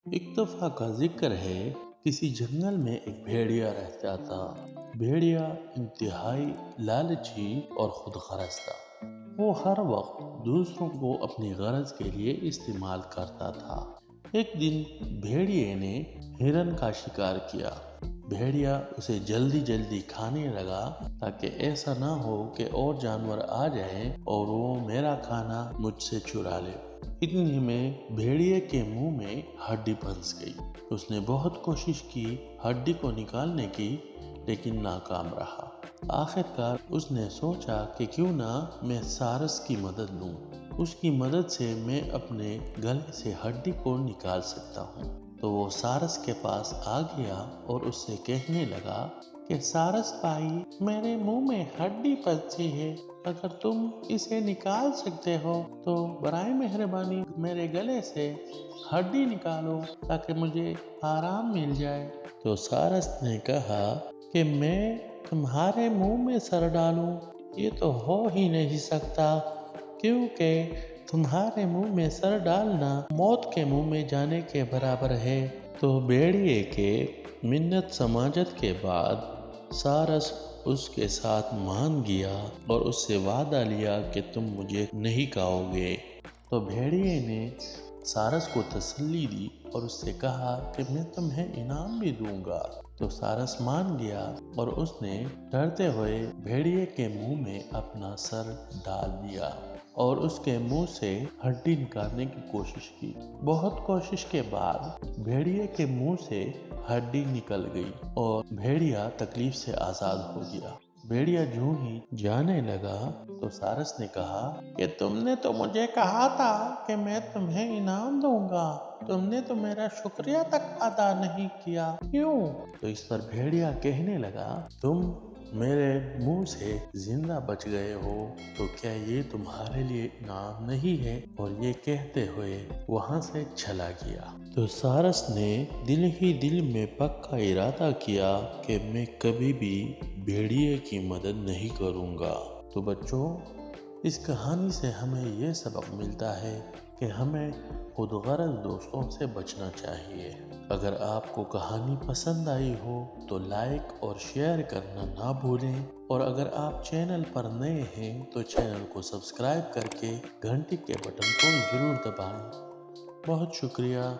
एक दफा का जिक्र है, किसी जंगल में एक भेड़िया रहता था। भेड़िया इंतहाई लालची और खुदगर्ज था। वो हर वक्त दूसरों को अपनी गरज के लिए इस्तेमाल करता था। एक दिन भेड़िए ने हिरन का शिकार किया। भेड़िया उसे जल्दी जल्दी खाने लगा ताकि ऐसा ना हो कि और जानवर आ जाएं और वो मेरा खाना मुझसे चुरा ले। इतने में भेड़िए के मुंह में हड्डी फंस गई। उसने बहुत कोशिश की हड्डी को निकालने की, लेकिन नाकाम रहा। आखिरकार उसने सोचा कि क्यों ना मैं सारस की मदद लूं। उसकी मदद से मैं अपने गले से हड्डी को निकाल सकता हूँ। तो वो सारस के पास आ गया और उससे कहने लगा कि सारस भाई, मेरे मुंह में हड्डी फंसी है। अगर तुम इसे निकाल सकते हो तो बराए मेहरबानी मेरे गले से हड्डी निकालो ताकि मुझे आराम मिल जाए। तो सारस ने कहा कि मैं तुम्हारे मुंह में सर डालूं, ये तो हो ही नहीं सकता, क्योंकि तुम्हारे मुंह में सर डालना मौत के मुंह में जाने के बराबर है। तो भेड़िए के मिन्नत समाजत के बाद सारस उसके साथ मान गया और उससे वादा लिया कि तुम मुझे नहीं खाओगे। तो भेड़िए ने सारस को तसल्ली दी और उससे कहा कि मैं तुम्हें इनाम भी दूंगा। तो सारस मान गया और उसने डरते हुए भेड़िए के मुंह में अपना सर डाल दिया और उसके मुंह से हड्डी निकालने की कोशिश की। बहुत कोशिश के बाद भेड़िए के मुंह से हड्डी निकल गई और भेड़िया तकलीफ से आजाद हो गया। भेड़िया यूं ही जाने लगा तो सारस ने कहा कि तुमने तो मुझे कहा था कि मैं तुम्हें इनाम दूंगा, तुमने तो मेरा शुक्रिया तक अदा नहीं किया, क्यों? तो इस पर भेड़िया कहने लगा, तुम मेरे मुंह से जिंदा बच गए हो तो क्या ये तुम्हारे लिए इनाम नहीं है? और ये कहते हुए वहां से चला गया। तो सारस ने दिल ही दिल में पक्का इरादा किया कि मैं कभी भी भेड़िए की मदद नहीं करूंगा। तो बच्चों, इस कहानी से हमें ये सबक मिलता है कि हमें खुदगर्ज दोस्तों से बचना चाहिए। अगर आपको कहानी पसंद आई हो तो लाइक और शेयर करना ना भूलें, और अगर आप चैनल पर नए हैं तो चैनल को सब्सक्राइब करके घंटी के बटन को जरूर दबाएं। बहुत शुक्रिया।